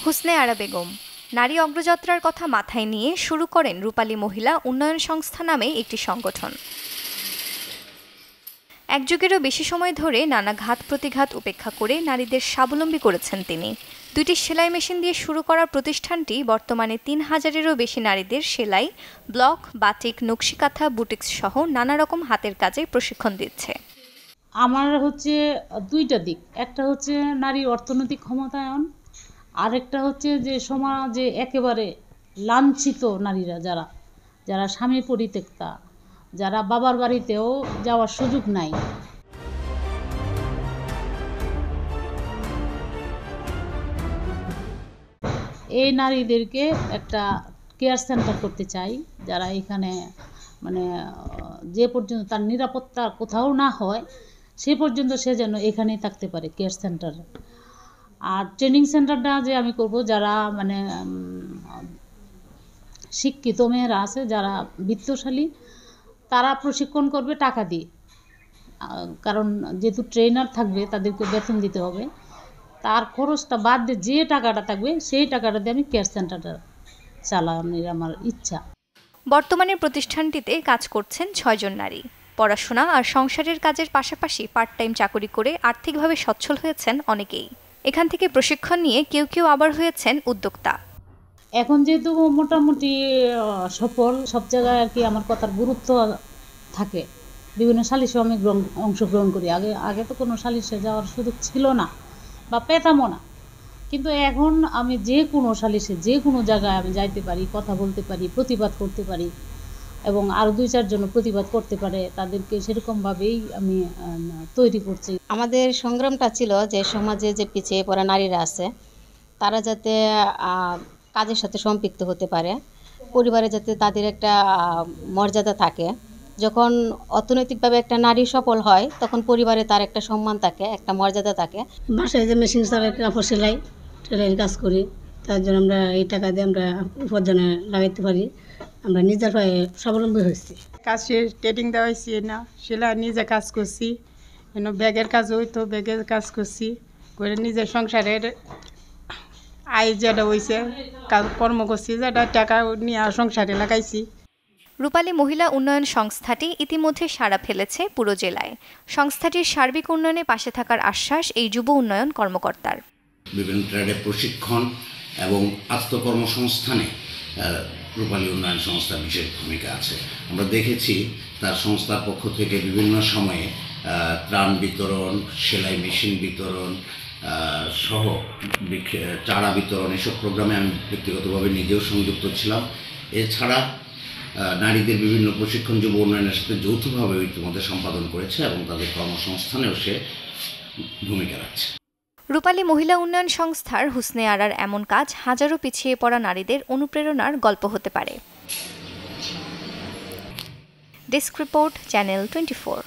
হুসনে আরা বেগম নারী অগ্রযাত্রার কথা মাথায় নিয়ে শুরু করেন রূপালী মহিলা উন্নয়ন সংস্থা নামে একটি সংগঠন। এক যুগেরও বেশি সময় ধরে নানা ঘাত প্রতিঘাত উপেক্ষা করে নারীদের স্বাবলম্বী করেছেন তিনি। 2টি সেলাই মেশিন দিয়ে শুরু করা প্রতিষ্ঠানটি বর্তমানে 3000-এরও বেশি নারীদের সেলাই, ব্লক, বাটিক, নকশিকাঁথা, বুটিক্স সহ নানা রকম হাতের কাজে প্রশিক্ষণ দিচ্ছে। আমার হচ্ছে দুইটা দিক, একটা হচ্ছে নারী অর্থনৈতিক ক্ষমতায়ন, আরেকটা হচ্ছে যে সমাজে একেবারে লাঞ্ছিত নারীরা যারা স্বামী পরিত্যক্তা, যারা বাবার বাড়িতেও যাওয়ার সুযোগ নাই। এই নারীদেরকে একটা কেয়ার সেন্টার করতে চাই, যারা এখানে মানে যে পর্যন্ত তার নিরাপত্তা কোথাও না হয় সে পর্যন্ত সে যেন এখানেই থাকতে পারে কেয়ার সেন্টারে। আর ট্রেনিং সেন্টারটা যে আমি করব, যারা মানে শিক্ষিত মেয়েরা আছে, যারা বিত্তশালী, তারা প্রশিক্ষণ করবে টাকা দিয়ে, কারণ যেহেতু ট্রেনার থাকবে তাদেরকে বেতন দিতে হবে। তার খরচটা বাদ দিয়ে যে টাকাটা থাকবে সেই টাকাটা দিয়ে আমি কেয়ার সেন্টারটা চালানোর আমার ইচ্ছা। বর্তমানে প্রতিষ্ঠানটিতে কাজ করছেন 6 জন নারী। পড়াশোনা আর সংসারের কাজের পাশাপাশি পার্ট টাইম চাকরি করে আর্থিকভাবে সচ্ছল হয়েছেন অনেকেই। এখান থেকে প্রশিক্ষণ নিয়ে কেউ কেউ আবার হয়েছেন উদ্যোক্তা। এখন যেহেতু মোটামুটি সফল, সব জায়গায় আর কি আমার কথার গুরুত্ব থাকে। বিভিন্ন সালিশে আমি অংশগ্রহণ করি। আগে তো কোনো সালিশে যাওয়ার সুযোগ ছিল না বা পেতামও না, কিন্তু এখন আমি যে কোনো সালিশে যে কোনো জায়গায় আমি যাইতে পারি, কথা বলতে পারি, প্রতিবাদ করতে পারি, এবং আরও 2-4 জন প্রতিবাদ করতে পারে, তাদেরকে সেরকমভাবেই আমি তৈরি করছি। আমাদের সংগ্রামটা ছিল যে সমাজে যে পিছিয়ে পড়া নারীরা আছে তারা যাতে কাজের সাথে সম্পৃক্ত হতে পারে, পরিবারে যাতে তাদের একটা মর্যাদা থাকে। যখন অর্থনৈতিকভাবে একটা নারী সফল হয় তখন পরিবারে তার একটা সম্মান থাকে, একটা মর্যাদা থাকে। বাসায় যে মেশিন চালাই, কাপড় সেলাই কাজ করি, তার জন্য আমরা এই টাকা দিয়ে আমরা উপার্জনে লাগাইতে পারি। আমরা নিজের পায়ে স্বাবলম্বী হয়েছি। কাজ ট্রেডিং দেওয়া হয়েছি না, সেলাই নিজে কাজ করছি, ব্যাগের কাজ হইতো ব্যাগের কাজ করছি করে নিজের সংসারের আয় যেটা হয়েছে কর্ম করছি, যেটা টাকা নিয়ে সংসারে লাগাইছি। রূপালী মহিলা উন্নয়ন সংস্থাটি ইতিমধ্যে সাড়া ফেলেছে পুরো জেলায়। সংস্থাটির সার্বিক উন্নয়নে পাশে থাকার আশ্বাস এই যুব উন্নয়ন কর্মকর্তার। বিভিন্ন ট্রেডে প্রশিক্ষণ এবং আত্মকর্মসংস্থানে রূপালী উন্নয়ন সংস্থার বিশেষ ভূমিকা আছে। আমরা দেখেছি তার সংস্থার পক্ষ থেকে বিভিন্ন সময়ে ত্রাণ বিতরণ, সেলাই মেশিন বিতরণ সহ চারা বিতরণ, এসব প্রোগ্রামে আমি ব্যক্তিগতভাবে নিজেও সংযুক্ত ছিলাম। এছাড়া নারীদের বিভিন্ন প্রশিক্ষণ যুব উন্নয়নের সাথে যৌথভাবে ইতিমধ্যে সম্পাদন করেছে এবং তাদের কর্মসংস্থানেও সে ভূমিকা রাখছে। রূপালী মহিলা উন্নয়ন সংস্থার হুসনে আরার এমন কাজ হাজারো পিছিয়ে পড়া নারীদের অনুপ্রেরণার গল্প হতে পারে। Desk report, channel 24।